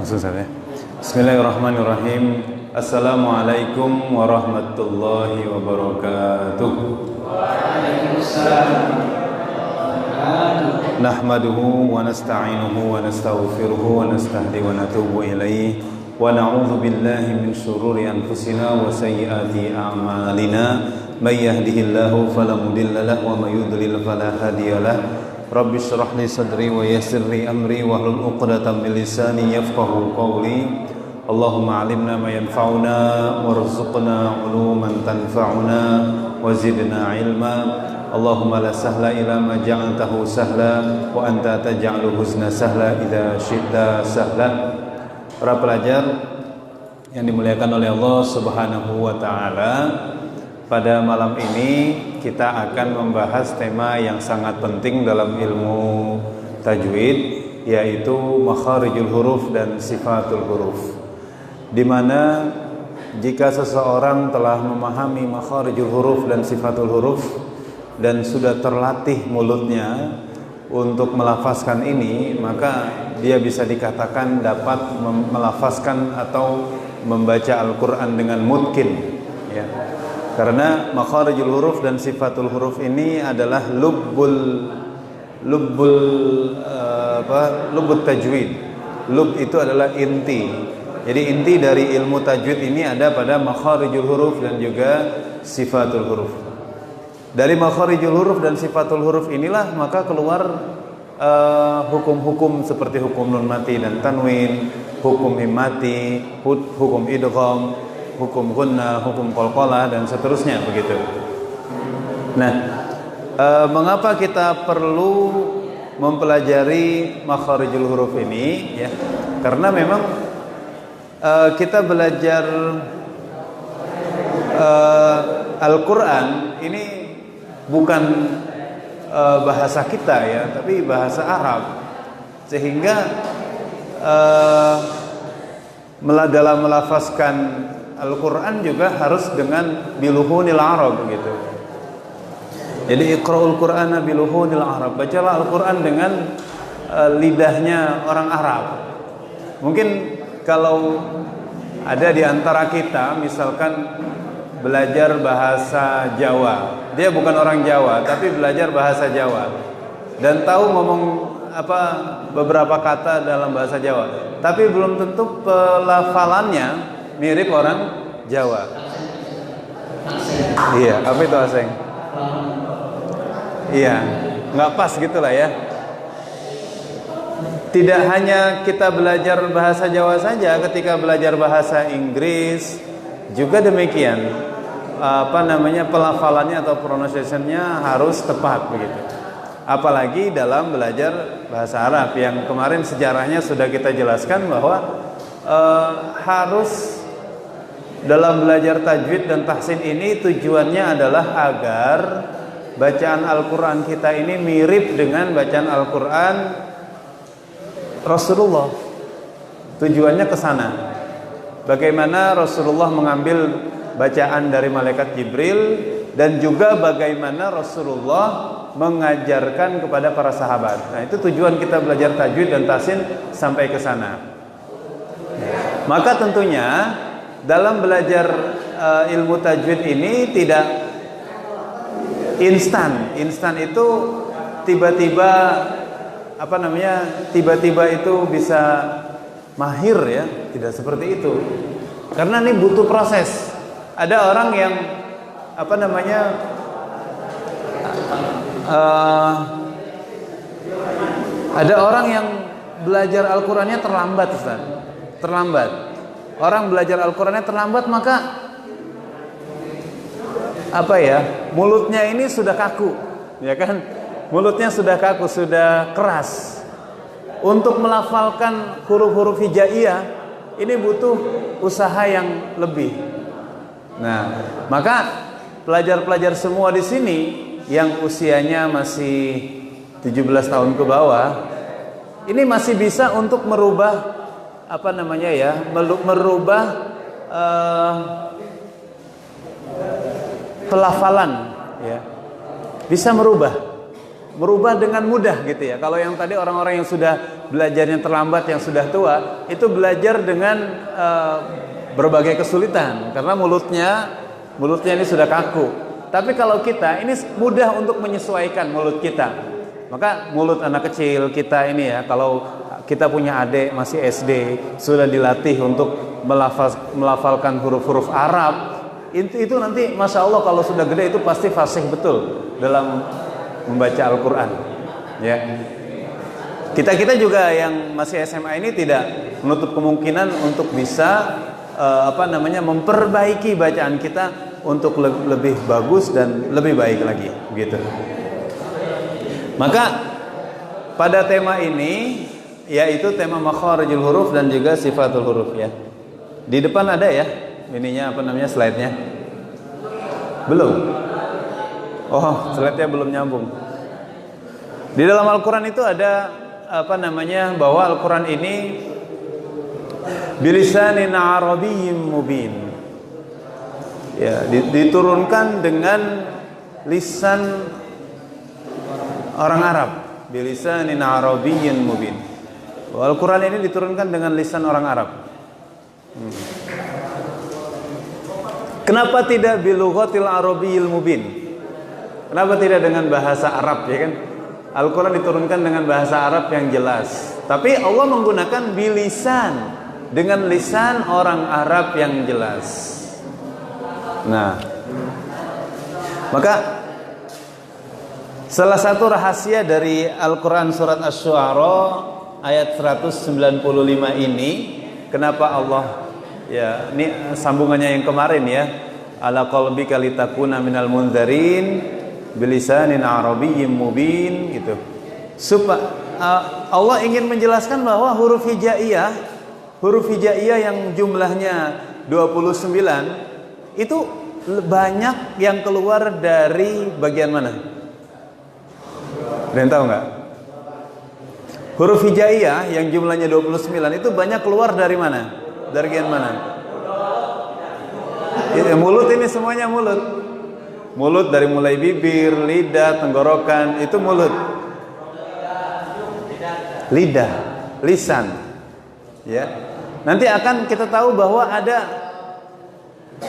Langsung saja. Bismillahirrahmanirrahim. Assalamualaikum warahmatullahi wabarakatuh. Waalaikumsalam. Nahmaduhu wa nasta'inuhu wa nastaghfiruhu wa nastahdi wa natubu ilayhi wa na'udzu billahi min shururi anfusina wa sayyiati a'malina. May yahdihillahu fala mudilla lahu wa may yudlil fala hadiya lahu. Rabbi shrah li sadri wa yassir li amri wahlul 'uqdatam min lisani yafqahu qawli. Allahumma 'allimna ma yanfa'una warzuqna 'uluman tanfa'una wa zidna 'ilma. Allahumma la sahla illa ma ja'altahu sahla wa anta taj'alul huzna sahla idza syi'ta sahla. Para pelajar yang dimuliakan oleh Allah Subhanahu wa taala, pada malam ini kita akan membahas tema yang sangat penting dalam ilmu tajwid, yaitu makharijul huruf dan sifatul huruf. Di mana jika seseorang telah memahami makharijul huruf dan sifatul huruf dan sudah terlatih mulutnya untuk melafazkan ini, maka dia bisa dikatakan dapat melafazkan atau membaca Al-Quran dengan mutqin, ya. Karena makharijul huruf dan sifatul huruf ini adalah lubbul tajwid. Lub itu adalah inti. Jadi inti dari ilmu tajwid ini ada pada makharijul huruf dan juga sifatul huruf. Dari makharijul huruf dan sifatul huruf inilah maka keluar hukum-hukum seperti hukum nun mati dan tanwin, hukum mim mati, hukum idgham, hukum gunnah, hukum qalqalah, dan seterusnya begitu. Nah, mengapa kita perlu mempelajari makharijul huruf ini, ya? Karena memang kita belajar Al-Quran ini bukan bahasa kita, ya, tapi bahasa Arab, sehingga dalam melafazkan Al-Quran juga harus dengan biluhunil Arab gitu. Jadi iqra'ul Qur'ana biluhunil Arab, bacalah Al-Quran dengan lidahnya orang Arab. Mungkin kalau ada di antara kita misalkan belajar bahasa Jawa, dia bukan orang Jawa tapi belajar bahasa Jawa dan tahu ngomong beberapa kata dalam bahasa Jawa, tapi belum tentu pelafalannya mirip orang Jawa. Iya, apa itu aseng? Iya, nggak pas gitulah ya. Tidak hanya kita belajar bahasa Jawa saja, ketika belajar bahasa Inggris juga demikian. Pelafalannya atau pronunciation-nya harus tepat begitu. Apalagi dalam belajar bahasa Arab yang kemarin sejarahnya sudah kita jelaskan bahwa harus dalam belajar tajwid dan tahsin ini tujuannya adalah agar bacaan Al-Quran kita ini mirip dengan bacaan Al-Quran Rasulullah. Tujuannya ke sana. Bagaimana Rasulullah mengambil bacaan dari malaikat Jibril dan juga bagaimana Rasulullah mengajarkan kepada para sahabat. Nah, itu tujuan kita belajar tajwid dan tahsin sampai ke sana. Maka tentunya dalam belajar ilmu tajwid ini tidak instan. Instan itu tiba-tiba tiba-tiba itu bisa mahir, ya. Tidak seperti itu. Karena ini butuh proses. Ada orang yang ada orang yang belajar Al-Qur'annya terlambat, Ustaz. Terlambat. Orang belajar Al-Qurannya terlambat, maka mulutnya ini sudah kaku, ya kan? Mulutnya sudah kaku, sudah keras. Untuk melafalkan huruf-huruf hijaiyah ini butuh usaha yang lebih. Nah, maka pelajar-pelajar semua di sini yang usianya masih 17 tahun ke bawah, ini masih bisa untuk merubah merubah pelafalan, ya. Bisa merubah. merubah dengan mudah gitu ya. Kalau yang tadi orang-orang yang sudah belajarnya terlambat, yang sudah tua, itu belajar dengan berbagai kesulitan karena mulutnya ini sudah kaku. Tapi kalau kita ini mudah untuk menyesuaikan mulut kita. Maka mulut anak kecil kita ini ya, kalau kita punya adik masih SD, sudah dilatih untuk melafalkan huruf-huruf Arab, itu nanti Masya Allah kalau sudah gede itu pasti fasih betul dalam membaca Al-Quran ya. Kita juga yang masih SMA ini tidak menutup kemungkinan untuk bisa memperbaiki bacaan kita untuk lebih bagus dan lebih baik lagi gitu. Maka pada tema ini yaitu tema makharijul huruf dan juga sifatul huruf ya. Di depan ada ya ininya slide-nya? Belum? Oh, slide-nya belum nyambung. Di dalam Al-Qur'an itu ada bahwa Al-Qur'an ini bilisanin arabiyyin mubin. Ya, diturunkan dengan lisan orang Arab, bilisanin arabiyyin mubin. Al-Qur'an ini diturunkan dengan lisan orang Arab. Kenapa tidak bilughatil arabiyyil mubin? Kenapa tidak dengan bahasa Arab ya kan? Al-Qur'an diturunkan dengan bahasa Arab yang jelas. Tapi Allah menggunakan bilisan, dengan lisan orang Arab yang jelas. Nah, maka salah satu rahasia dari Al-Qur'an surat Asy-Syu'ara ayat 195 ini, kenapa Allah ya, ini sambungannya yang kemarin ya, ala qalbika litakuna minal mundzirin bilisanin arabiyyin mubin gitu. Allah ingin menjelaskan bahwa huruf hijaiyah yang jumlahnya 29 itu banyak yang keluar dari bagian mana? Kalian tahu nggak? Huruf hijaiyah yang jumlahnya 29 itu banyak keluar dari mana? Dari bagian mana? Mulut ini semuanya mulut. Mulut dari mulai bibir, lidah, tenggorokan, itu mulut. Lidah, lisan. Ya. Nanti akan kita tahu bahwa ada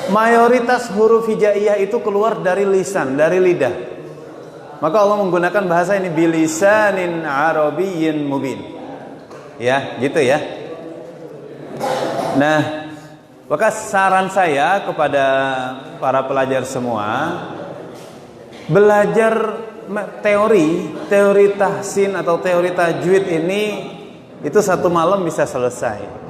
mayoritas huruf hijaiyah itu keluar dari lisan, dari lidah. Maka Allah menggunakan bahasa ini bilisanin arabiyyin mubin. Ya, gitu ya. Nah, maka saran saya kepada para pelajar semua, belajar teori tahsin atau teori tajwid ini itu satu malam bisa selesai.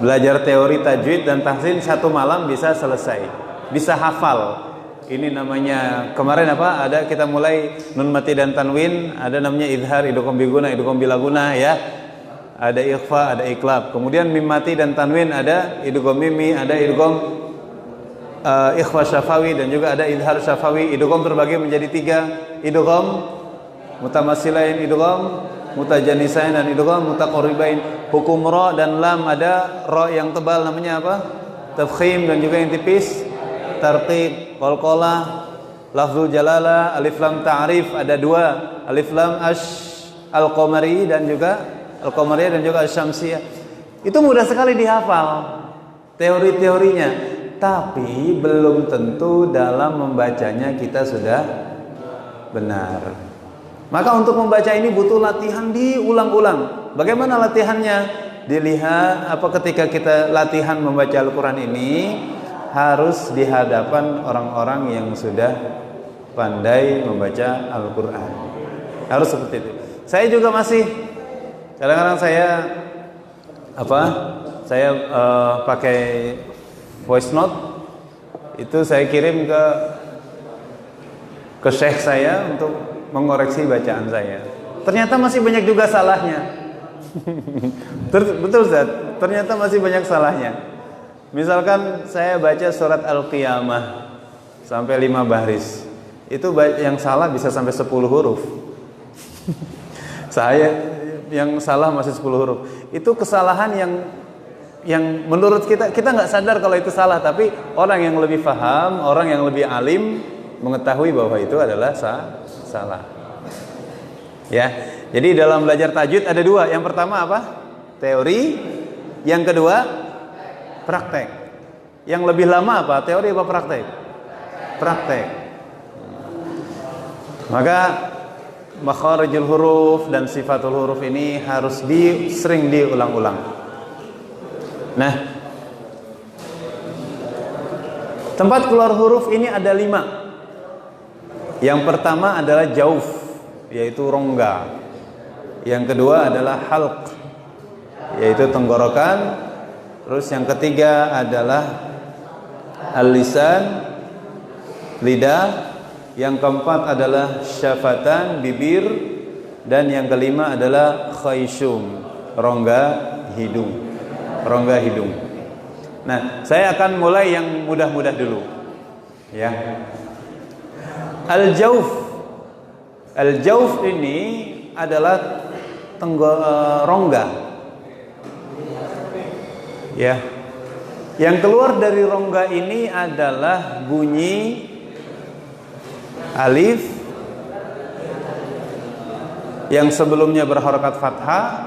Belajar teori tajwid dan tahsin satu malam bisa selesai, bisa hafal. Ini namanya kemarin ada kita mulai nun mati dan tanwin, ada namanya idhar, idgham biguna, idgham bilaguna ya. Ada ikhfa, ada iklab. Kemudian mim mati dan tanwin ada idgham mimi, ada idgham ikhfa syafawi dan juga ada idhar syafawi. Idgham terbagi menjadi 3, idgham mutamatsilain, idgham mutajanisain dan idgham mutaqarribain. Hukum ra dan lam, ada ra yang tebal namanya apa? Tafkhim, dan juga yang tipis tarqiq, qalqalah, lafzul jalalah, alif lam ta'rif, ada 2, alif lam al-qamari dan juga al-qamariyah dan juga asy-syamsiyah. Itu mudah sekali dihafal teori-teorinya, tapi belum tentu dalam membacanya kita sudah benar. Maka untuk membaca ini butuh latihan diulang-ulang. Bagaimana latihannya? Dilihat ketika kita latihan membaca Al-Qur'an ini harus di hadapan orang-orang yang sudah pandai membaca Al-Qur'an. Harus seperti itu. Saya juga masih kadang-kadang saya pakai voice note, itu saya kirim ke syekh saya untuk mengoreksi bacaan saya. Ternyata masih banyak juga salahnya. Betul Ustaz, ternyata masih banyak salahnya. Misalkan saya baca surat Al-Qiyamah sampai 5 baris, itu yang salah bisa sampai 10 huruf. Saya yang salah masih 10 huruf. Itu kesalahan yang menurut kita nggak sadar kalau itu salah, tapi orang yang lebih paham, orang yang lebih alim mengetahui bahwa itu adalah salah. Ya. Jadi dalam belajar tajwid ada dua. Yang pertama apa? Teori. Yang kedua praktek. Yang lebih lama apa? Teori apa praktek? Praktek. Maka makharijul huruf dan sifatul huruf ini harus sering diulang-ulang. Nah, tempat keluar huruf ini ada 5. Yang pertama adalah jauf, yaitu rongga. Yang kedua adalah halq, yaitu tenggorokan. Terus yang ketiga adalah al-lisan, lidah. Yang keempat adalah syafatan, bibir. Dan yang kelima adalah khayshum, rongga hidung. Rongga hidung. Nah, saya akan mulai yang mudah-mudah dulu. Ya. Al-jauf. Al-jauf ini adalah rongga. Ya. Yang keluar dari rongga ini adalah bunyi alif yang sebelumnya berharokat fathah,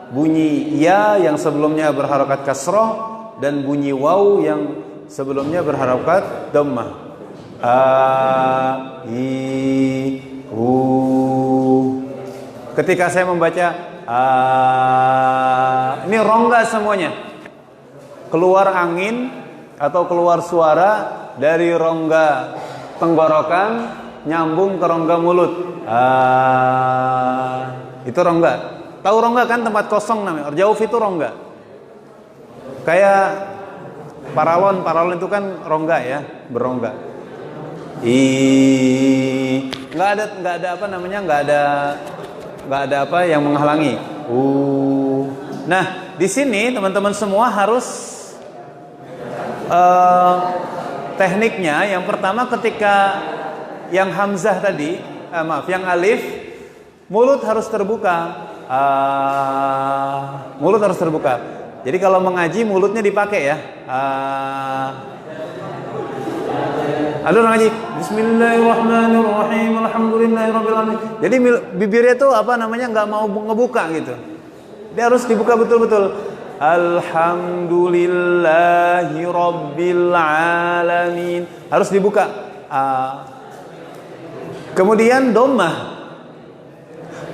bunyi ya yang sebelumnya berharokat kasroh, dan bunyi waw yang sebelumnya berharokat dhammah. A, I, U. Ketika saya membaca a, ini rongga semuanya. Keluar angin atau keluar suara dari rongga tenggorokan nyambung ke rongga mulut. Itu rongga. Tahu rongga kan, tempat kosong namanya. Jauf itu rongga. Kayak paralon itu kan rongga ya, berongga. Nggak ada apa namanya, nggak ada apa yang menghalangi. Nah, di sini teman-teman semua harus tekniknya. Yang pertama, ketika yang hamzah tadi, yang alif, mulut harus terbuka. Mulut harus terbuka. Jadi kalau mengaji mulutnya dipakai ya. Ada orang ngaji Bismillahirrahmanirrahim Alhamdulillahirrahmanirrahim. Jadi bibirnya tuh apa namanya, nggak mau ngebuka gitu. Dia harus dibuka betul-betul. Alhamdulillahi Rabbil Alamin. Harus dibuka. Kemudian dhammah.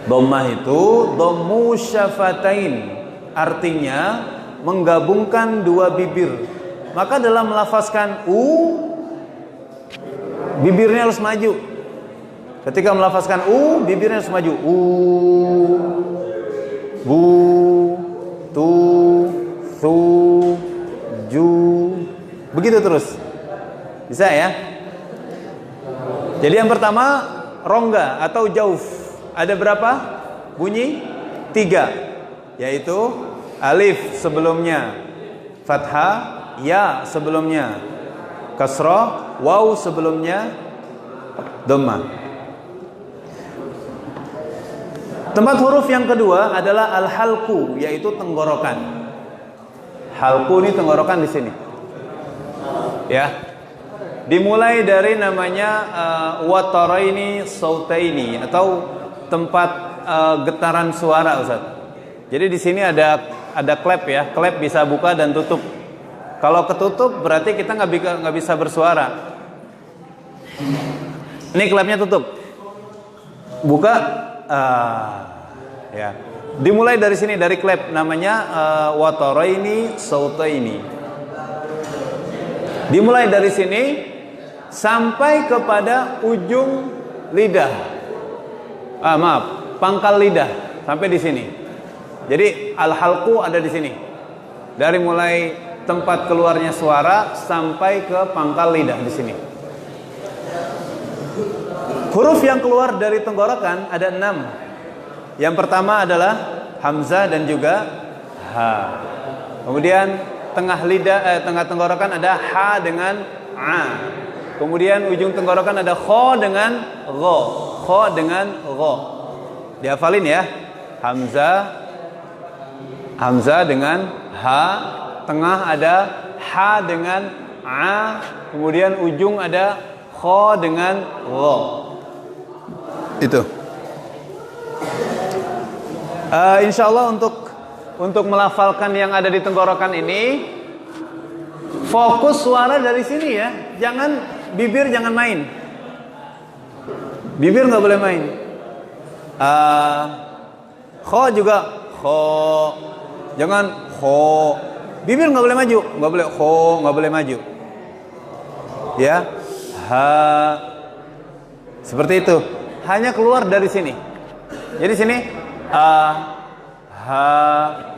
Dhammah itu dhammu syafatain. Artinya menggabungkan dua bibir. Maka dalam melafazkan bibirnya harus maju. Ketika melafazkan bibirnya harus maju. Bu, tu, thu, ju. Begitu terus. Bisa ya? Jadi yang pertama rongga atau jauf. Ada berapa bunyi? 3. Yaitu alif sebelumnya fathah, ya sebelumnya kasrah, waw sebelumnya dhammah. Tempat huruf yang kedua adalah al-halqu, yaitu tenggorokan. Halqu ini tenggorokan di sini. Ya. Dimulai dari namanya wataraini sautaini atau tempat getaran suara, Ustaz. Jadi di sini ada klep ya. Klep bisa buka dan tutup. Kalau ketutup berarti kita nggak bisa bersuara. Ini klepnya tutup. Buka. Ya. Dimulai dari sini, dari klep namanya wataraini sautaini. Dimulai dari sini sampai kepada ujung lidah. Pangkal lidah sampai di sini. Jadi al-halqu ada di sini. Dari mulai tempat keluarnya suara sampai ke pangkal lidah di sini. Huruf yang keluar dari tenggorokan ada 6. Yang pertama adalah hamzah dan juga ha. Kemudian tengah tenggorokan ada ha dengan a. Kemudian ujung tenggorokan ada kha dengan gha. Kha dengan gha. Dihafalin ya. Hamzah dengan ha, tengah ada ha dengan a, kemudian ujung ada kha dengan gha. Itu. Insya Allah untuk melafalkan yang ada di tenggorokan ini, fokus suara dari sini ya. Bibir jangan main. Bibir nggak boleh main. Kho juga kho. Jangan kho. Bibir nggak boleh maju. Nggak boleh kho. Nggak boleh maju. Ya. Ha. Seperti itu. Hanya keluar dari sini. Jadi sini ha,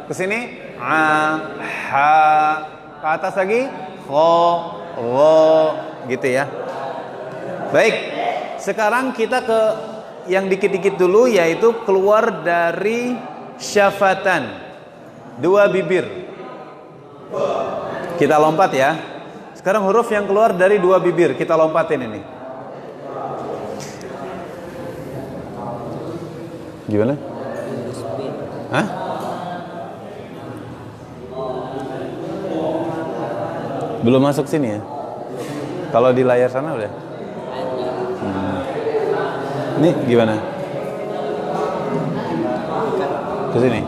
ke sini ha, ke atas lagi kho, lo, gitu ya. Baik. Sekarang kita ke yang dikit-dikit dulu, yaitu keluar dari syafatan, dua bibir. Kita lompat ya. Sekarang huruf yang keluar dari dua bibir, kita lompatin ini. Gimana? Hah? Belum masuk sini ya? Kalau di layar sana udah? Ini gimana? Ke sini?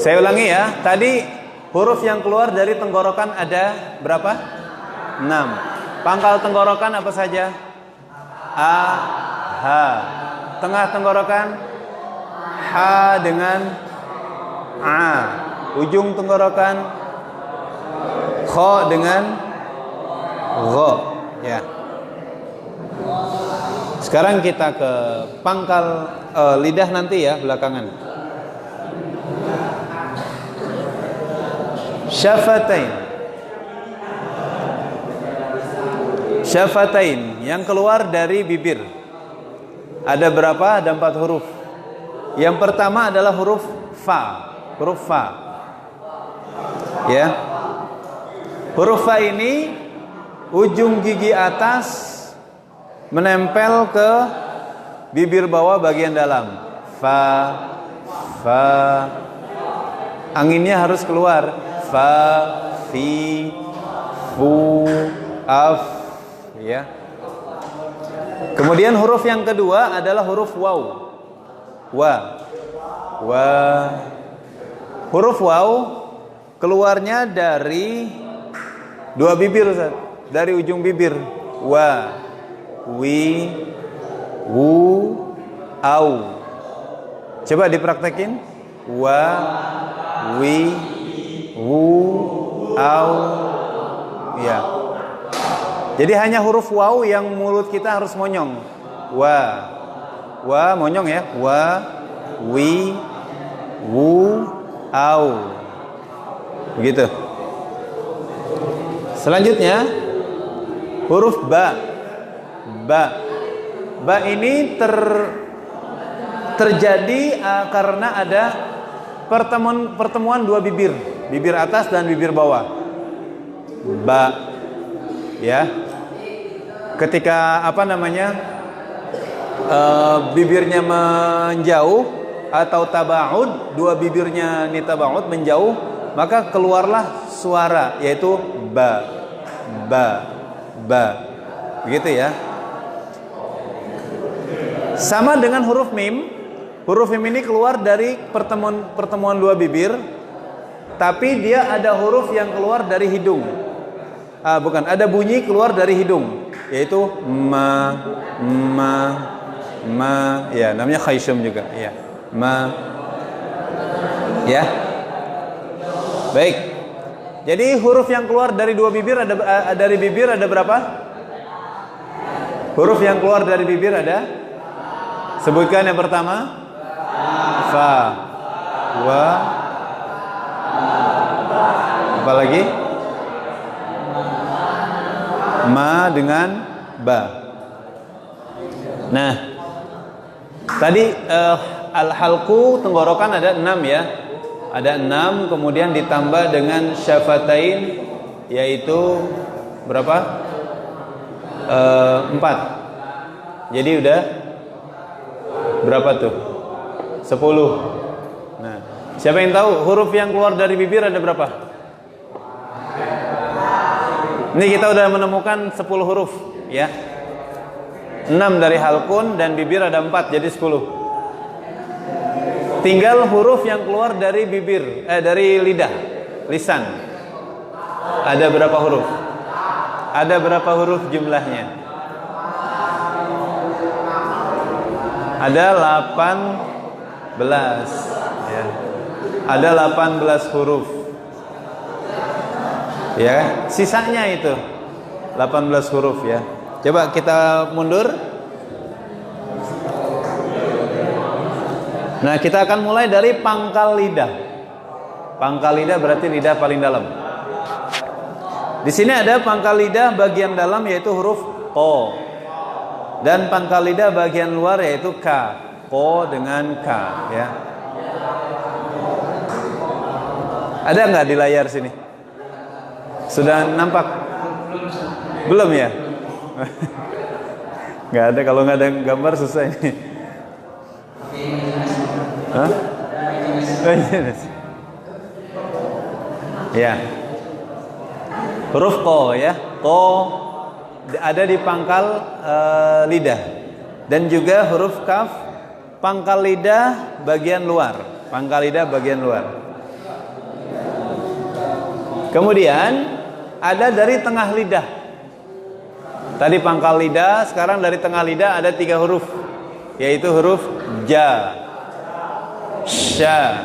Saya ulangi ya. Tadi huruf yang keluar dari tenggorokan ada berapa? 6. Pangkal tenggorokan apa saja? A, ha. Tengah tenggorokan ha dengan a. Ujung tenggorokan kho dengan gho. Ya. Sekarang kita ke pangkal lidah nanti ya, belakangan. Syafatain. Syafatain yang keluar dari bibir. Ada berapa? Ada 4 huruf. Yang pertama adalah huruf fa. Huruf fa. Ya. Huruf fa ini ujung gigi atas menempel ke bibir bawah bagian dalam. Fa, fa. Anginnya harus keluar. Fa, fi, fu, af, ya. Kemudian huruf yang kedua adalah huruf waw. Wa. Huruf waw keluarnya dari dua bibir, Ustaz. Dari ujung bibir. Wa, wi, wu, au. Coba dipraktekin. Wa, wi, wu, au, ya. Jadi hanya huruf waw yang mulut kita harus monyong. Wa monyong ya. Wa, wi, wu, au. Begitu. Selanjutnya huruf ba. Ba ini terjadi karena ada pertemuan dua bibir. Bibir atas dan bibir bawah. Ba. Ya. Ketika bibirnya menjauh atau tabaud, dua bibirnya nitabaud menjauh, maka keluarlah suara, yaitu ba. Begitu ya. Sama dengan huruf mim. Huruf mim ini keluar dari pertemuan dua bibir, tapi dia ada huruf yang keluar dari hidung. Ada bunyi keluar dari hidung, yaitu ma, ya, namanya khayshum juga, ya. Ma. Ya. Baik. Jadi huruf yang keluar dari dua bibir ada berapa? Huruf yang keluar dari bibir ada? Sebutkan yang pertama. Fa. Wa. Apa lagi? Ma dengan ba. Nah, tadi al-halqu tenggorokan ada 6 ya. Ada 6, kemudian ditambah dengan syafatain, yaitu berapa? 4. Jadi udah Berapa tuh? 10. Nah, siapa yang tahu huruf yang keluar dari bibir ada berapa? Ini kita udah menemukan 10 huruf, ya. 6 dari halqun dan bibir ada 4, jadi 10. Tinggal huruf yang keluar dari bibir, dari lidah, lisan. Ada berapa huruf? Ada berapa huruf jumlahnya? Ada 18, ya. Ada 18 huruf. Ya, sisanya itu 18 huruf, ya. Coba kita mundur. Nah, kita akan mulai dari pangkal lidah. Pangkal lidah berarti lidah paling dalam. Di sini ada pangkal lidah bagian dalam yaitu huruf ko. Dan pangkal lidah bagian luar yaitu ka. Ko dengan ka, ya. Ada nggak di layar sini? Sudah nampak? Belum ya? Nggak ada, kalau nggak ada gambar susah ini. Hah? Ya. Huruf ko, ya. Ko ada di pangkal lidah. Dan juga huruf kaf pangkal lidah bagian luar. Pangkal lidah bagian luar. Kemudian ada dari tengah lidah. Tadi pangkal lidah, sekarang dari tengah lidah ada 3 huruf, yaitu huruf ja, sya,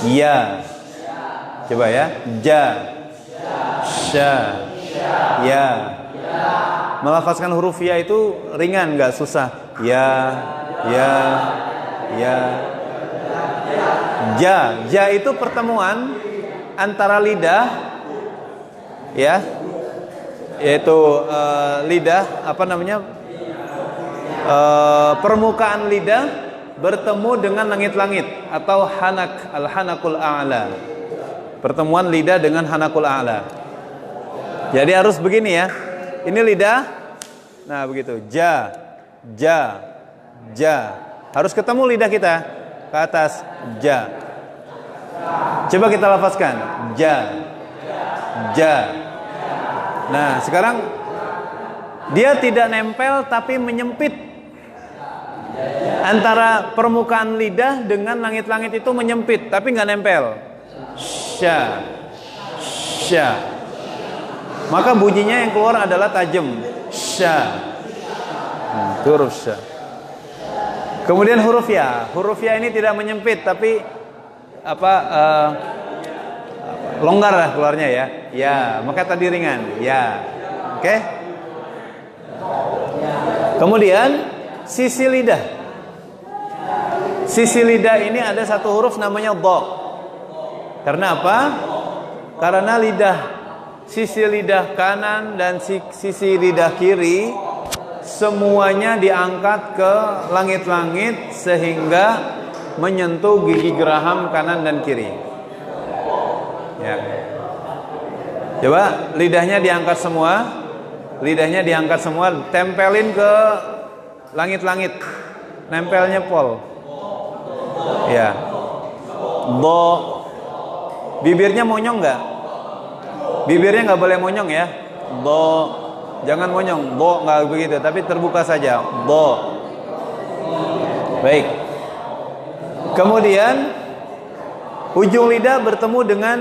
ya. Coba ya, ja, sya, ya. Melafazkan huruf ya itu ringan, nggak susah. Ya, ya, ya. Ja itu pertemuan antara lidah, ya, yaitu lidah, apa namanya, permukaan lidah bertemu dengan langit-langit atau hanak, al-hanakul a'la. Pertemuan lidah dengan hanakul a'la. Jadi harus begini ya. Ini lidah. Nah, begitu. Ja, ja, ja. Harus ketemu lidah kita ke atas. Ja. Coba kita lafazkan. Ja, ja. Nah, sekarang dia tidak nempel tapi menyempit. Antara permukaan lidah dengan langit-langit itu menyempit tapi nggak nempel. Sya, sya. Maka bunyinya yang keluar adalah tajam. Sya. Huruf sya. Kemudian huruf ya. Huruf ya ini tidak menyempit tapi longgar lah keluarnya ya. Ya, maka tadi ringan. Ya. Oke? Kemudian sisi lidah. Sisi lidah ini ada satu huruf namanya dha. Karena apa? Karena sisi lidah kanan dan sisi lidah kiri semuanya diangkat ke langit-langit sehingga menyentuh gigi geraham kanan dan kiri. Ya. Coba lidahnya diangkat semua. Lidahnya diangkat semua, tempelin ke langit-langit. Nempelnya pol. Ya. Bo. Bibirnya monyong nggak? Bibirnya nggak boleh monyong ya. Bo. Jangan monyong. Bo nggak begitu, tapi terbuka saja. Bo. Baik. Kemudian ujung lidah bertemu dengan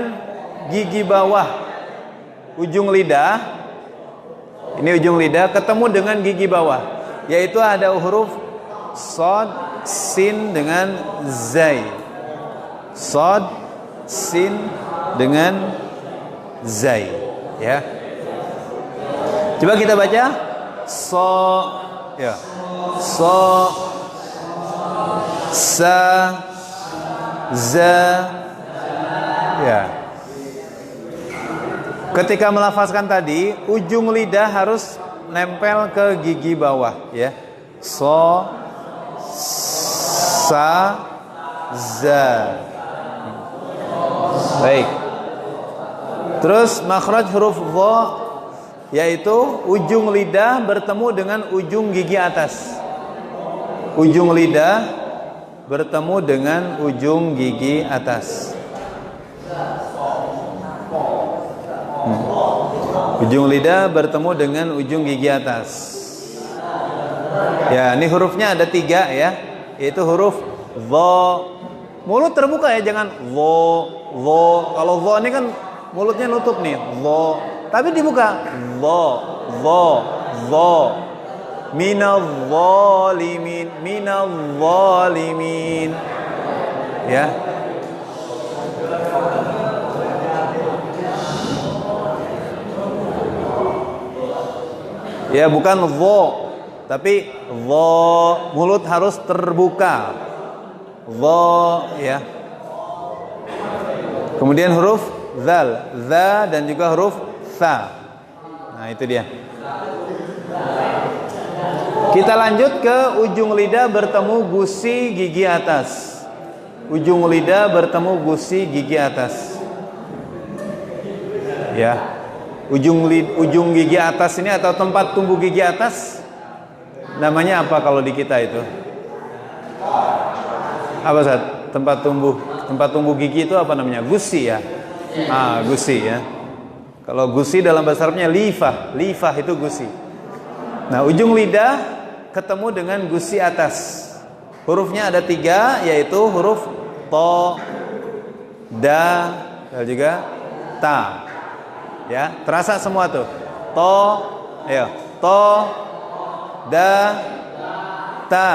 gigi bawah. Ujung lidah, ini ujung lidah ketemu dengan gigi bawah, yaitu ada huruf sod, sin dengan zai. Sod, sin dengan zai, ya. Coba kita baca. So, ya. So, sa, za, ya. Ketika melafazkan tadi, ujung lidah harus nempel ke gigi bawah, ya. So, sa, za. Baik. Terus makhraj huruf dha, yaitu ujung lidah bertemu dengan ujung gigi atas. ujung lidah bertemu dengan ujung gigi atas. Ujung lidah bertemu dengan ujung gigi atas. Ya, ini hurufnya ada 3 ya, yaitu huruf dha. Mulut terbuka ya, jangan dha. Kalau dha ini kan mulutnya nutup nih, dha. Tapi dibuka, dha. Minadh-dhalimin. Ya. Ya, bukan dha, tapi dha, mulut harus terbuka. Dha, ya. Kemudian huruf zal, za, dan juga huruf tha. Nah, itu dia. Kita lanjut ke ujung lidah bertemu gusi gigi atas. Ujung lidah bertemu gusi gigi atas. Ya. Ujung gigi atas ini atau tempat tumbuh gigi atas namanya apa kalau di kita itu? Apa Ustaz? Tempat tumbuh gigi itu apa namanya? Gusi ya. Gusi ya. Kalau gusi dalam bahasa Arabnya lifah. Lifah itu gusi. Nah, ujung lidah ketemu dengan gusi atas. Hurufnya ada 3, yaitu huruf to, da, dan juga ta. Ya, terasa semua tuh. To, ayo. To, da, ta.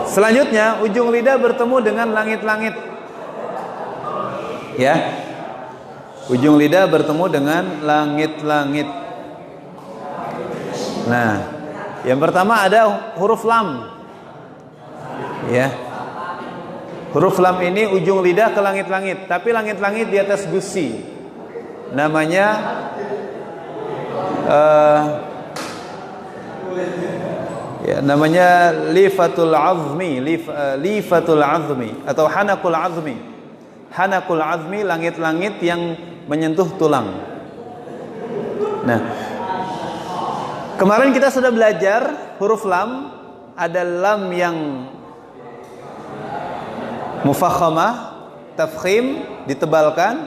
Selanjutnya, ujung lidah bertemu dengan langit-langit. Ya. Ujung lidah bertemu dengan langit-langit. Nah, yang pertama ada huruf lam. Ya. Huruf lam ini ujung lidah ke langit-langit, tapi langit-langit di atas gusi. Namanya namanya lifatul azmi, lifatul azmi atau hanakul azmi. Hanakul azmi, langit-langit yang menyentuh tulang. Nah, kemarin kita sudah belajar huruf lam, ada lam yang mufakhamah, tafkhim, ditebalkan,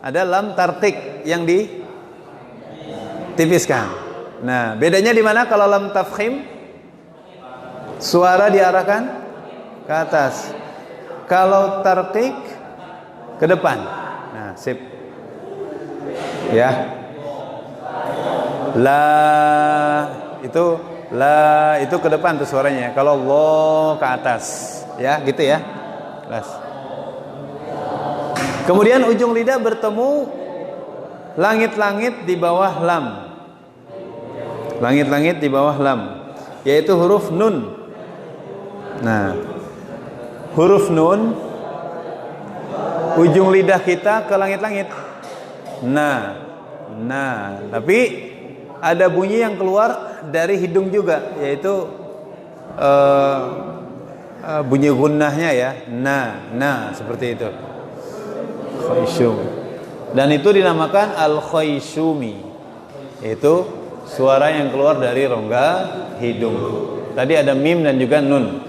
ada lam tarqiq yang ditipiskan. Nah, bedanya di mana? Kalau lam tafkhim suara diarahkan ke atas. Kalau tarqiq ke depan. Nah, sip. Ya. La itu ke depan tuh suaranya. Kalau lo ke atas. Ya, gitu ya. Jelas. Kemudian ujung lidah bertemu langit-langit di bawah lam. Langit-langit di bawah lam, yaitu huruf nun. Nah, huruf nun, ujung lidah kita ke langit-langit. Nah, tapi ada bunyi yang keluar dari hidung juga, yaitu bunyi gunnahnya ya. Nah, seperti itu. Khayshum. Dan itu dinamakan al-khayshumi, yaitu suara yang keluar dari rongga hidung. Tadi ada mim dan juga nun.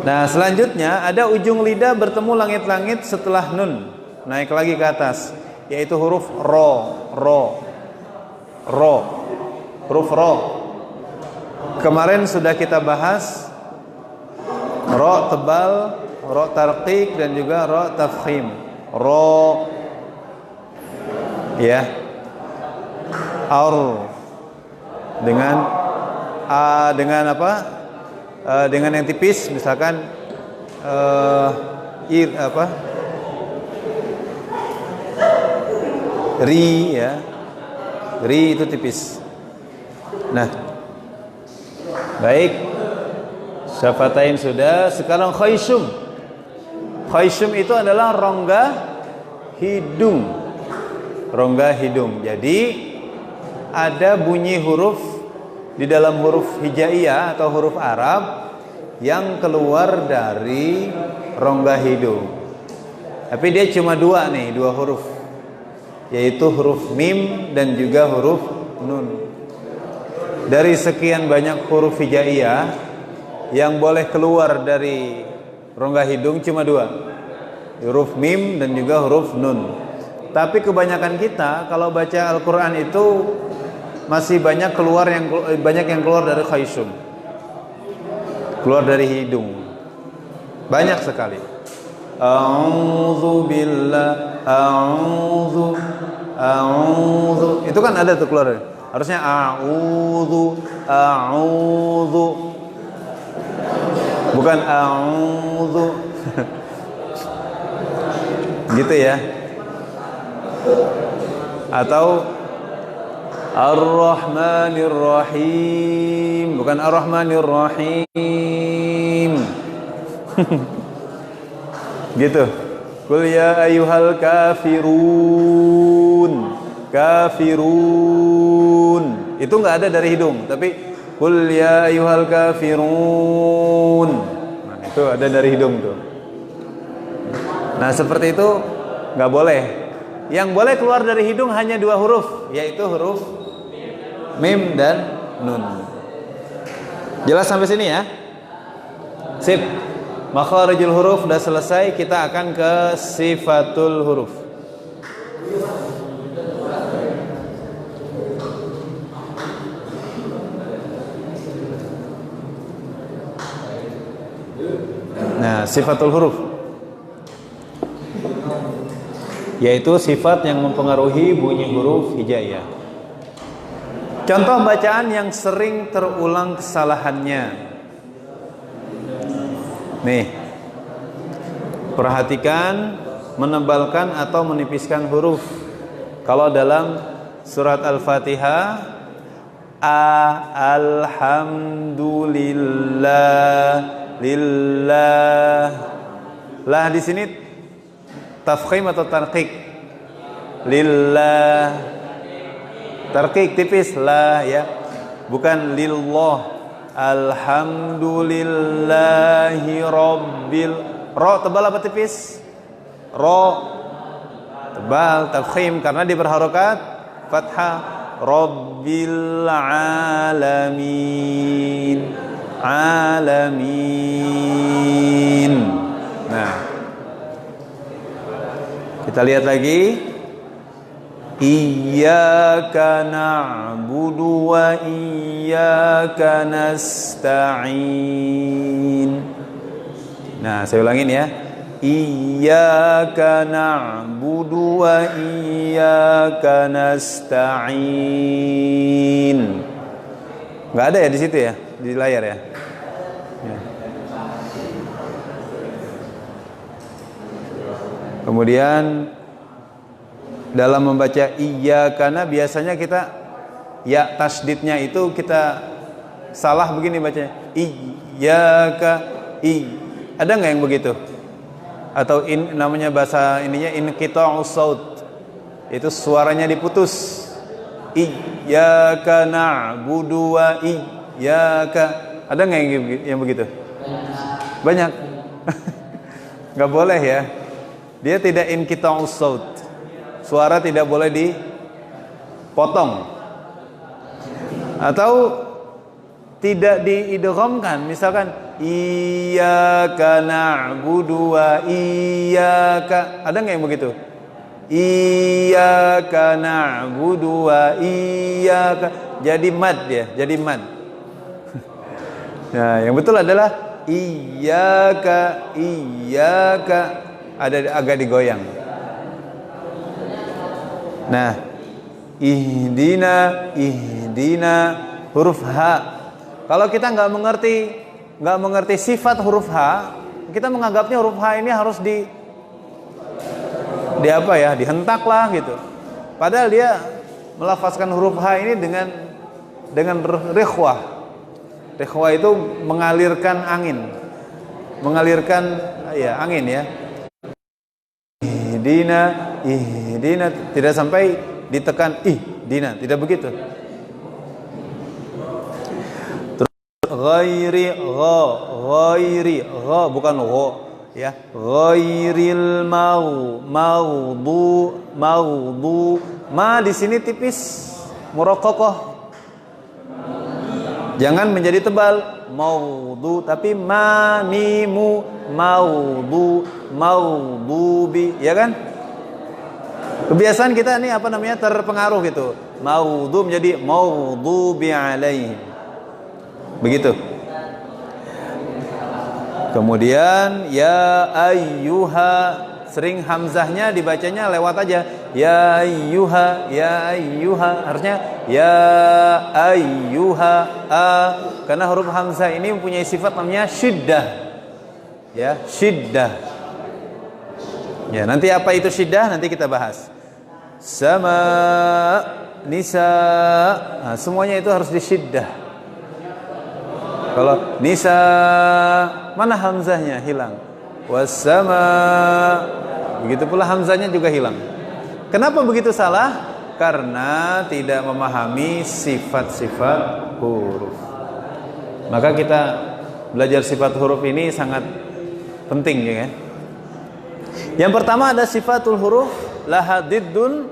Nah, selanjutnya ada ujung lidah bertemu langit-langit setelah nun, naik lagi ke atas, yaitu huruf ro. Huruf ro. Kemarin sudah kita bahas ro tebal, ro tarqiq, dan juga ro tafkhim. Ro, ya. Ar dengan apa? Dengan yang tipis, misalkan ri, ya. Ri itu tipis. Nah, baik. Syafatain sudah. Sekarang khayshum. Khayshum itu adalah rongga hidung. Rongga hidung. Jadi ada bunyi huruf di dalam huruf hijaiyah atau huruf Arab yang keluar dari rongga hidung. Tapi dia cuma dua huruf, yaitu huruf mim dan juga huruf nun. dari sekian banyak huruf hijaiyah yang boleh keluar dari rongga hidung cuma dua, huruf mim dan juga huruf nun. Tapi kebanyakan kita kalau baca Al-Quran itu masih banyak yang keluar dari khaysum, keluar dari hidung, banyak sekali. A'udzu billah, a'udzu, itu kan ada tuh keluar. Harusnya a'udzu, bukan a'udzu. Gitu ya. Atau Ar-Rahmanir Rahim, bukan Ar-Rahmanir Rahim. Gitu. Qul ya ayyuhal kafirun. Kafirun. Itu enggak ada dari hidung, tapi qul ya ayyuhal kafirun. Nah, itu ada dari hidung tuh. Nah, seperti itu enggak boleh. Yang boleh keluar dari hidung hanya dua huruf, yaitu huruf mim dan nun. Jelas sampai sini ya? Sip. Makharijul huruf sudah selesai, kita akan ke sifatul huruf. Nah, sifatul huruf yaitu sifat yang mempengaruhi bunyi huruf hijaiyah. Contoh bacaan yang sering terulang kesalahannya. Nih, perhatikan menebalkan atau menipiskan huruf. Kalau dalam surat Al-Fatihah, alhamdulillah, lillah. Lah di sini tafkhim atau tarqiq? Lillah. Tarqiq tipis lah ya. Bukan lillah. Alhamdulillahi rabbil. Ro tebal apa tipis? Ro tebal, tafkhim karena dia berharokat fathah. Rabbil alamin. Alamin. Nah, kita lihat lagi. Iyyaka na'budu wa iyyaka nasta'in. Nah, saya ulangin ya. Iyyaka na'budu wa iyyaka nasta'in. Enggak ada ya di situ ya, di layar ya. Kemudian dalam membaca iyyakana biasanya kita ya tasdidnya itu kita salah begini bacanya. Iyyaka ada nggak yang begitu? Atau namanya bahasa ininya inqita'us saut. Itu suaranya diputus. Iyyaka na'budu wa iyyaka. Ada nggak yang begitu? Banyak. Nggak boleh ya. Dia tidak inqita'us saut. Suara tidak boleh dipotong atau tidak diidghamkan. Misalkan iyyaka na'budu wa iyyaka. Ada nggak yang begitu? Iyyaka na'budu wa iyyaka. Jadi mad ya, jadi mad. Nah, yang betul adalah iyyaka, iyyaka. Ada agak digoyang. Nah, ihdina huruf H. Kalau kita nggak mengerti sifat huruf H, kita menganggapnya huruf H ini harus di apa ya, dihentak lah gitu. Padahal dia melafazkan huruf H ini dengan rikhwah. Rikhwah itu mengalirkan angin, angin ya. Ihdina tidak sampai ditekan ihdina, tidak begitu. Terus ghairi gha bukan gha ya. Ghairil maghdu ma di sini tipis muraqqaqah. Jangan menjadi tebal. Maudhu, tapi ma mimu maudhu maudhubi, ya kan? Kebiasaan kita ini apa namanya terpengaruh gitu. Maudhu menjadi maudhubi alaihim. Begitu. Kemudian ya ayyuha, sering hamzahnya dibacanya lewat aja. Ya ayyuha, harusnya ya ayyuha karena huruf hamzah ini mempunyai sifat namanya syiddah. Ya, syiddah. Ya, nanti apa itu syiddah nanti kita bahas. Sama nisa, nah, semuanya itu harus disyiddah. Kalau nisa, mana hamzahnya hilang. Wasama, begitu pula hamzahnya juga hilang. Kenapa begitu salah? Karena tidak memahami sifat-sifat huruf. Maka kita belajar sifat huruf ini sangat penting, ya kan? Yang pertama ada sifatul huruf laha diddun,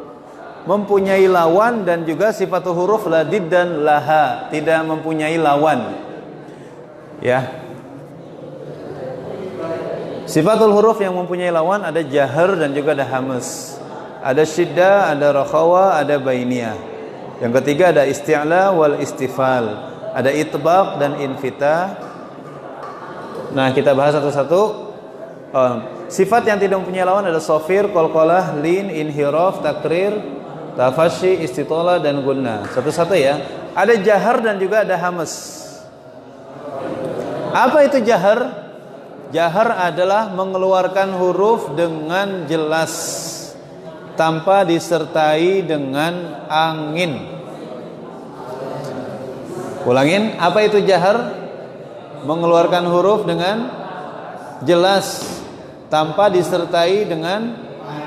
mempunyai lawan, dan juga sifatul huruf la diddan laha, tidak mempunyai lawan. Ya. Sifatul huruf yang mempunyai lawan ada jahar dan juga ada hamas. Ada syiddah, ada rakhawa, ada bainiyah. Yang ketiga ada isti'la wal istifal. Ada itbaq dan infitah. Nah, kita bahas satu-satu. Sifat yang tidak mempunyai lawan ada sofir, qalqalah, lin, inhiraf, takrir, tafashi, istitola, dan gunna. Satu-satu ya. Ada jahar dan juga ada hamas. Apa itu jahar? Jahar adalah mengeluarkan huruf dengan jelas tanpa disertai dengan angin. Ulangin, apa itu jahar? Mengeluarkan huruf dengan jelas tanpa disertai dengan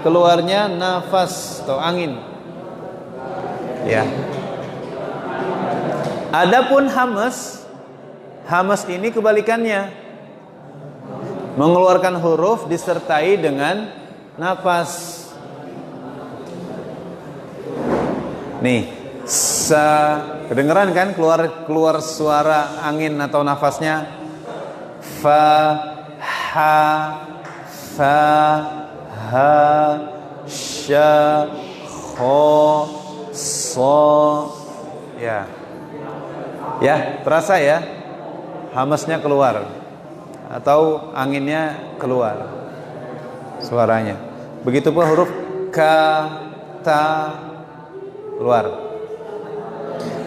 keluarnya nafas atau angin. Ya. Adapun hamas, hamas ini kebalikannya. Mengeluarkan huruf disertai dengan nafas. Nih, kedengeran kan keluar suara angin atau nafasnya? Fa, ha, fa, ha, sya, kho, so. Ya. Ya, terasa ya? Hamasnya keluar atau anginnya keluar suaranya. Begitu pula huruf ka, ta, keluar.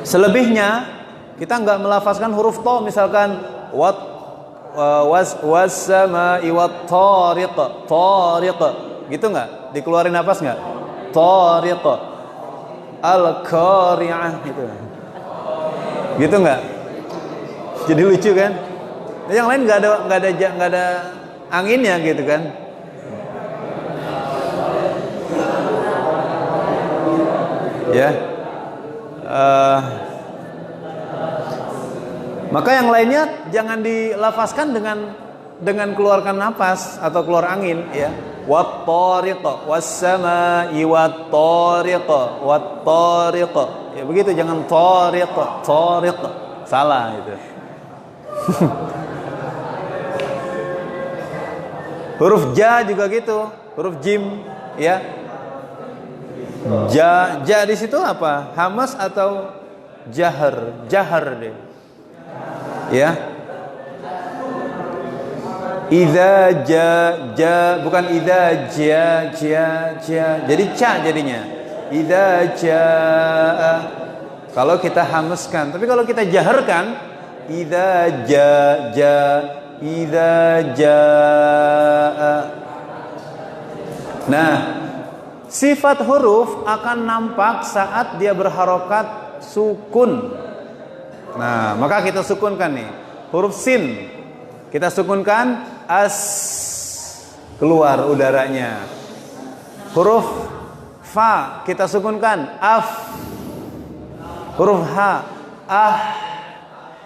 Selebihnya kita nggak melafazkan huruf to, misalkan wat was-sama'i wat-tariq, tariq, gitu nggak? Dikeluarin nafas nggak? Tariq, al-qari'ah, gitu nggak? Jadi lucu kan? Yang lain nggak ada anginnya gitu kan? Ya. Maka yang lainnya jangan dilafazkan dengan keluarkan napas atau keluar angin, ya. Wat-tariq, was-sama'i wat-tariq, wat-tariq. Ya begitu, jangan tariq, tariq. Salah itu. Huruf ja juga gitu, huruf jim, ya. Ja di situ apa? Hamas atau jahar? Jahar deh. Ya. Idza ja bukan idza ja. Jadi ca jadinya. Idza ja. Kalau kita hamaskan, tapi kalau kita jaharkan idza ja idza jaa. Nah, sifat huruf akan nampak saat dia berharokat sukun. Nah, maka kita sukunkan nih. Huruf sin kita sukunkan, as, keluar udaranya. Huruf fa kita sukunkan, af. Huruf ha, ah.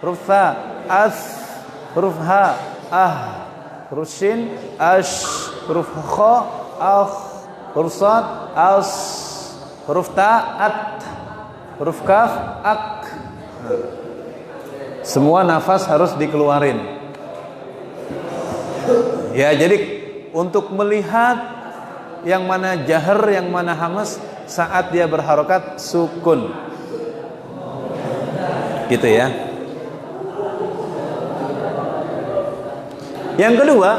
Huruf fa, as. Huruf ha, ah. Huruf shin, ash. Huruf kha, akh. Huruf sad, as. Huruf ta, at. Huruf kaf, ak. Semua nafas harus dikeluarin. Ya, jadi untuk melihat yang mana jahar, yang mana hamas saat dia berharokat sukun. Gitu ya. Yang kedua,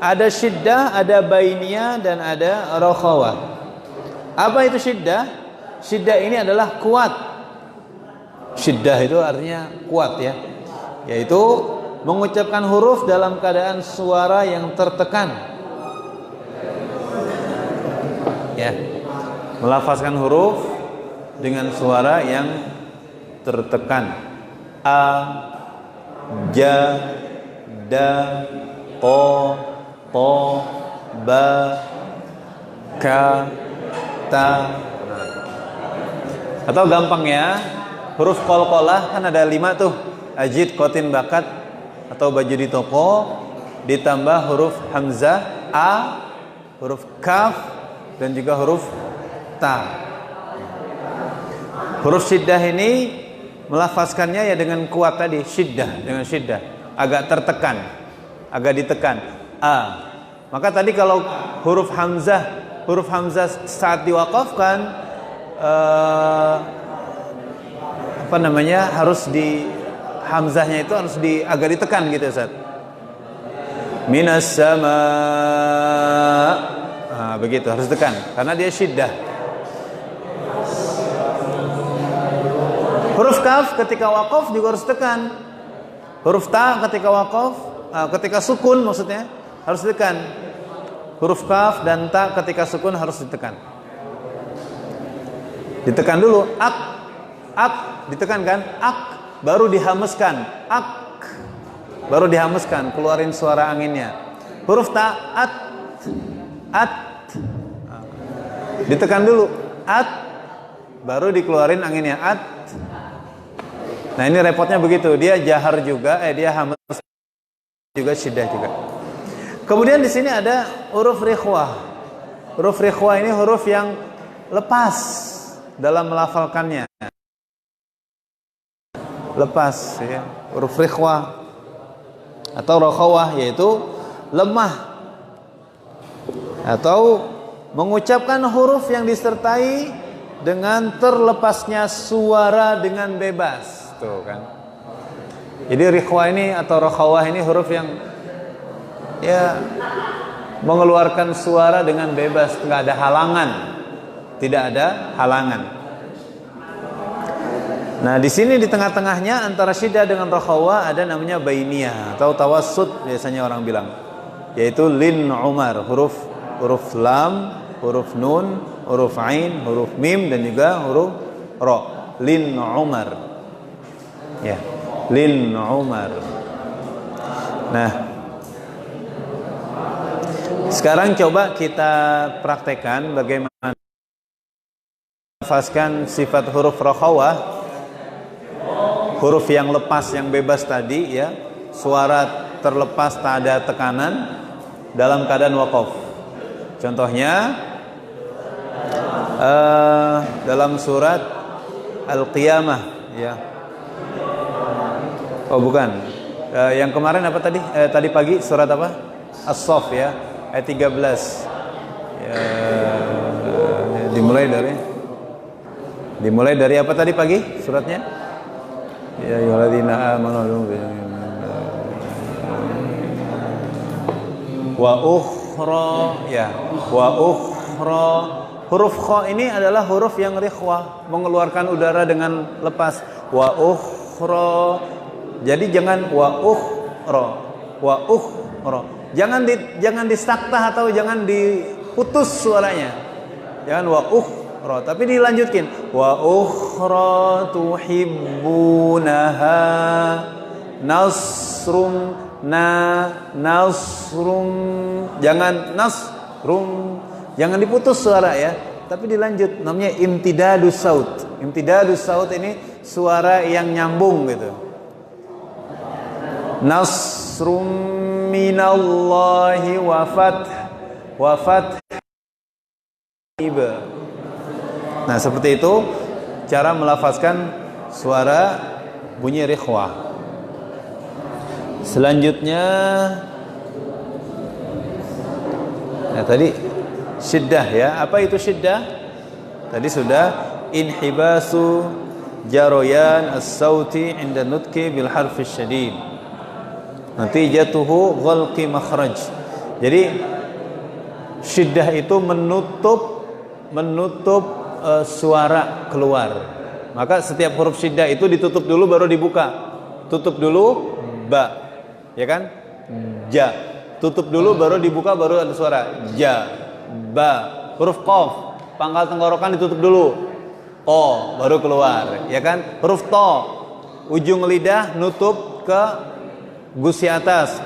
ada syiddah, ada bainiyah, dan ada rakhawah. Apa itu syiddah? Syiddah ini adalah kuat. Syiddah itu artinya kuat ya. Yaitu mengucapkan huruf dalam keadaan suara yang tertekan. Ya. Melafazkan huruf dengan suara yang tertekan. A, ja, da, ko, to, ba, ka, ta. Atau gampang ya, huruf qalqalah kan ada 5 tuh. Ajid, qatin, bakat atau baju di toko, ditambah huruf hamzah, a, huruf kaf, dan juga huruf ta. Huruf syiddah ini melafazkannya ya dengan kuat tadi, syiddah, dengan syiddah, agak tertekan, agak ditekan. A. Maka tadi kalau huruf hamzah saat diwaqafkan harus di hamzahnya itu harus agak ditekan gitu Ustaz. Minas sama. Nah, begitu harus tekan karena dia syiddah. Huruf kaf ketika waqaf juga harus tekan. Huruf ta ketika waqaf, ketika sukun maksudnya harus ditekan. Huruf kaf dan ta ketika sukun harus ditekan. Ditekan dulu, ak, ditekan kan, ak, baru dihameskan, ak, baru dihameskan, keluarin suara anginnya. Huruf ta, at, ditekan dulu, at, baru dikeluarin anginnya, at. Nah ini repotnya begitu, dia jahar juga, dia hamas juga, syiddah juga. Kemudian di sini ada huruf rikhwah. Huruf rikhwah ini huruf yang lepas dalam melafalkannya. Lepas ya, huruf rikhwah atau rakhawah yaitu lemah atau mengucapkan huruf yang disertai dengan terlepasnya suara dengan bebas. Tuh kan. Jadi rikhwah ini atau rakhawah ini huruf yang ya mengeluarkan suara dengan bebas, nggak ada halangan, tidak ada halangan. Nah di sini di tengah-tengahnya antara syiddah dengan rakhawah ada namanya bainiyah atau tawassut biasanya orang bilang, yaitu lin umar, huruf lam, huruf nun, huruf ain, huruf mim dan juga huruf ra. Lin umar. Ya, lin umar. Nah, sekarang coba kita praktekkan bagaimana melafazkan sifat huruf rakhawah, huruf yang lepas, yang bebas tadi ya, suara terlepas tak ada tekanan dalam keadaan waqaf. Contohnya dalam surat Al-Qiyamah ya. Oh bukan, yang kemarin apa tadi? Tadi pagi surat apa? As-Saff ya, ayat 13 ya, dimulai dari apa tadi pagi suratnya? Ya ayyuhalladzina amanu wa ukhra ya, wa ukhra. Huruf kha ini adalah huruf yang rikhwah, mengeluarkan udara dengan lepas. Wa ukhra. Jadi jangan wa ukhra. Jangan disaktah atau jangan diputus suaranya. Jangan wa ukhra, tapi dilanjutkan. Wa ukhra tuhibbunaha nasrum nasrum. Jangan nasrum. Jangan diputus suara ya, tapi dilanjut. Namanya imtidadus saut. Imtidadus saut ini suara yang nyambung gitu. Nasrum minallahi wa fath. Nah seperti itu cara melafazkan suara bunyi rikhwah. Selanjutnya tadi syiddah ya. Apa itu syiddah? Tadi sudah inhibasu jaroyan as-sauti inda nutki bil harfi syadid. Natijatuhu ghalqi makhraj. Jadi syiddah itu menutup suara keluar. Maka setiap huruf syiddah itu ditutup dulu baru dibuka. Tutup dulu ba. Ya kan? Ja. Tutup dulu baru dibuka baru ada suara ja. Ba. Huruf qaf, pangkal tenggorokan ditutup dulu. O baru keluar, ya kan? Huruf to, ujung lidah nutup ke gusi atas.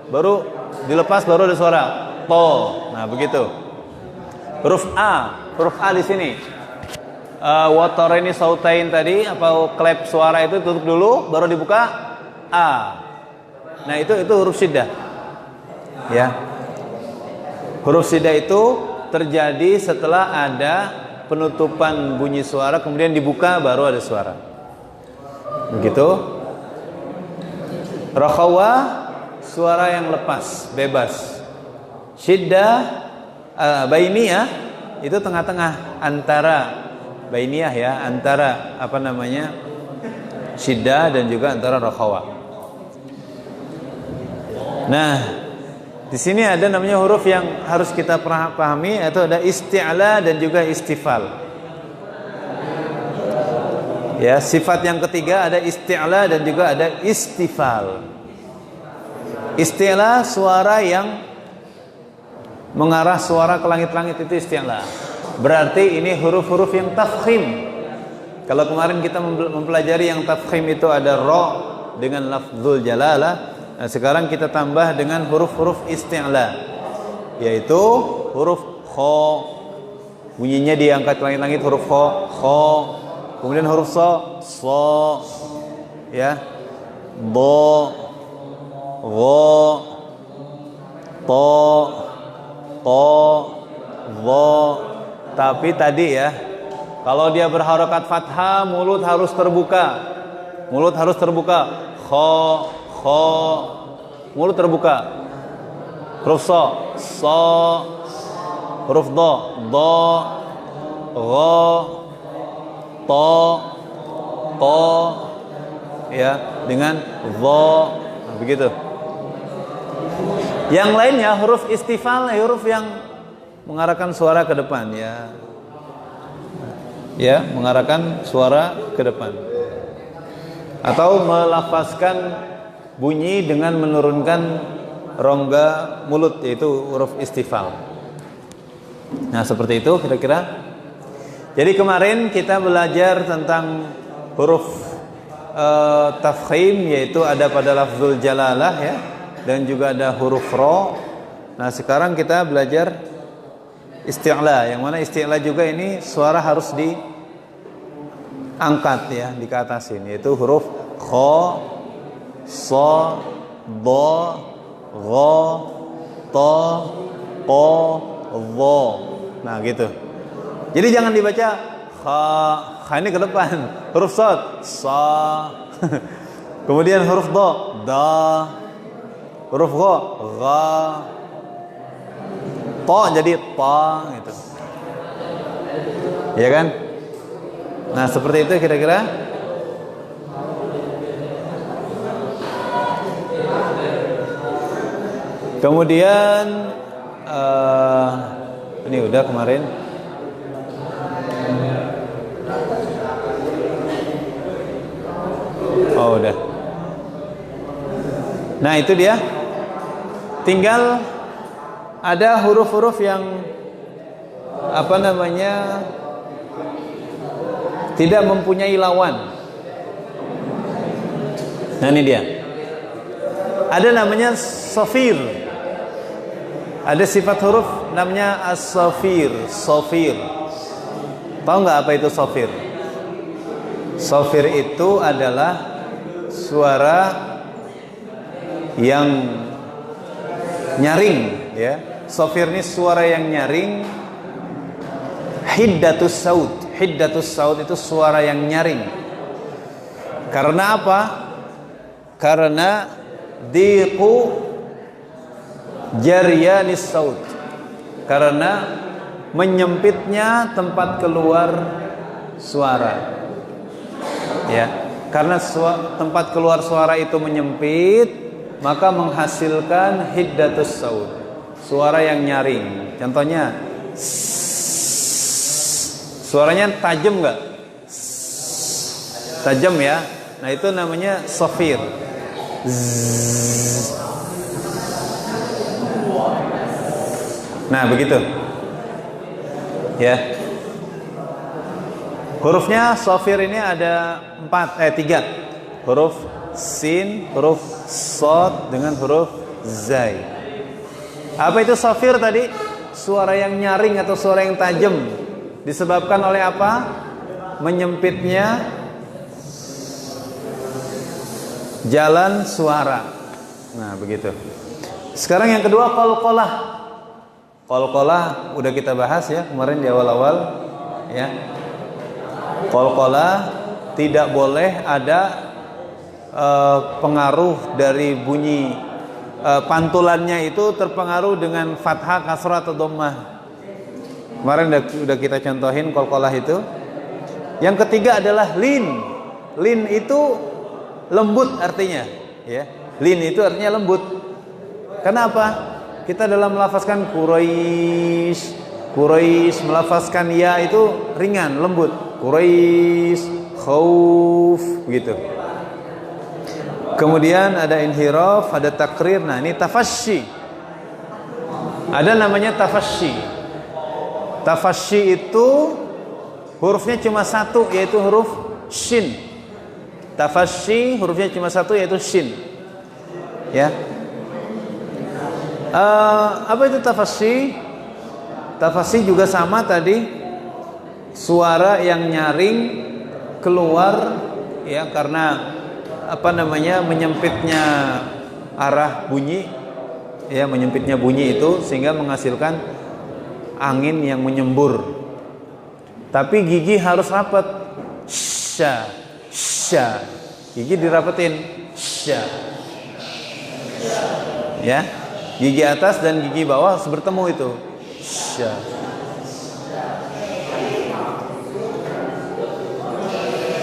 Baru dilepas baru ada suara to. Nah, begitu. Huruf A di sini. Watareni sautain tadi apa klep suara itu tutup dulu baru dibuka A. Nah, itu huruf syiddah. Ya. Huruf syiddah itu terjadi setelah ada penutupan bunyi suara kemudian dibuka baru ada suara. Begitu. Rakhawah suara yang lepas, bebas. Syiddah bainiyah itu tengah-tengah antara bainiyah ya, antara syiddah dan juga antara rakhawah. Nah, di sini ada namanya huruf yang harus kita pahami, yaitu ada isti'la dan juga istifal. Ya, sifat yang ketiga ada isti'la dan juga ada istifal. Isti'la suara yang mengarah suara ke langit-langit itu isti'la. Berarti ini huruf-huruf yang tafkhim. Kalau kemarin kita mempelajari yang tafkhim itu ada ra dengan lafzul jalalah. Nah, sekarang kita tambah dengan huruf-huruf isti'la, yaitu huruf kho, bunyinya diangkat langit-langit huruf kho, kemudian huruf so, ya, do, gho, to, vo. Tapi tadi ya, kalau dia berharokat fathah, mulut harus terbuka, kho, mulut terbuka. Huruf so, huruf do, gho, to, ya, dengan vo. Nah, begitu. Yang lainnya huruf istifal, huruf yang mengarahkan suara ke depan ya. Ya, mengarahkan suara ke depan. Atau melafazkan bunyi dengan menurunkan rongga mulut, yaitu huruf istifal. Nah, seperti itu kira-kira. Jadi kemarin kita belajar tentang huruf tafkhim, yaitu ada pada lafzul jalalah ya, dan juga ada huruf ra. Nah, sekarang kita belajar isti'la, yang mana isti'la juga ini suara harus diangkat ya, dikeatasin, yaitu huruf kha, so, do, gho, to, ko, vo. Nah, gitu. Jadi jangan dibaca kha ini ke depan. Huruf sod, sa. Kemudian huruf do, da. Huruf gho, gha. To jadi ta gitu. Ya kan? Nah, seperti itu kira-kira. Kemudian ini udah kemarin. Oh, udah. Nah, itu dia. Tinggal ada huruf-huruf yang tidak mempunyai lawan. Nah, ini dia. Ada namanya safir. Ada sifat huruf namanya as-safir, safir. Tahu nggak apa itu safir? Safir itu adalah suara yang nyaring, ya. Safir ini suara yang nyaring. Hiddatus saut itu suara yang nyaring. Karena apa? Karena diqu jaryanis saut. Karena menyempitnya tempat keluar suara. Ya, karena tempat keluar suara itu menyempit, maka menghasilkan hiddatus saut, suara yang nyaring. Contohnya, suaranya tajam nggak? Tajam ya. Nah itu namanya safir. Nah begitu. Ya. Hurufnya safir ini ada 3. Huruf sin, huruf sod dengan huruf zai. Apa itu safir tadi? Suara yang nyaring atau suara yang tajam. Disebabkan oleh apa? Menyempitnya jalan suara. Nah begitu. Sekarang yang kedua, qalqalah. Qalqalah udah kita bahas ya kemarin di awal-awal ya. Qalqalah tidak boleh ada pengaruh dari bunyi pantulannya itu terpengaruh dengan fathah, kasrah atau dhammah. Kemarin udah kita contohin qalqalah itu. Yang ketiga adalah lin. Lin itu lembut artinya, ya. Lin itu artinya lembut. Kenapa? Kita dalam melafazkan Quraisy, melafazkan ya itu ringan, lembut. Quraisy, khauf, begitu. Kemudian ada inhiraf, ada takrir. Nah, ini tafasyi. Ada namanya tafasyi. Tafasyi itu hurufnya cuma satu, yaitu huruf shin. Tafasyi hurufnya cuma satu, yaitu shin. Ya. Apa itu tafasyi? Tafasyi juga sama tadi, suara yang nyaring keluar ya karena menyempitnya arah bunyi, ya menyempitnya bunyi itu sehingga menghasilkan angin yang menyembur. Tapi gigi harus rapat. Sya. Gigi dirapetin. Sya. Ya. Gigi atas dan gigi bawah harus bertemu itu. Sya.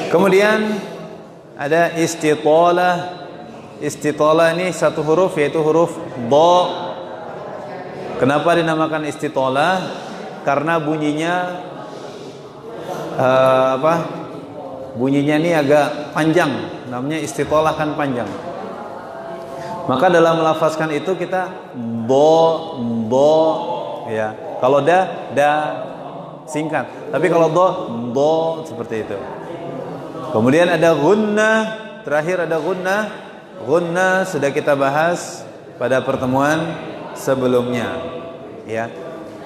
Kemudian ada istitalah. Istitalah ini satu huruf, yaitu huruf dha. Kenapa dinamakan istitalah? Karena bunyinya bunyinya ini agak panjang, namanya istitalah kan panjang. Maka dalam melafazkan itu kita do ya. Kalau da singkat. Tapi kalau do seperti itu. Kemudian ada gunnah, terakhir ada gunnah. Gunnah sudah kita bahas pada pertemuan sebelumnya. Ya.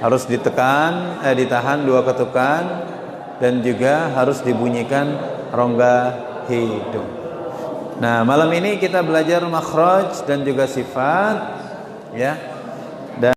Harus ditahan 2 ketukan dan juga harus dibunyikan rongga hidung. Nah, malam ini kita belajar makhraj dan juga sifat ya. Dan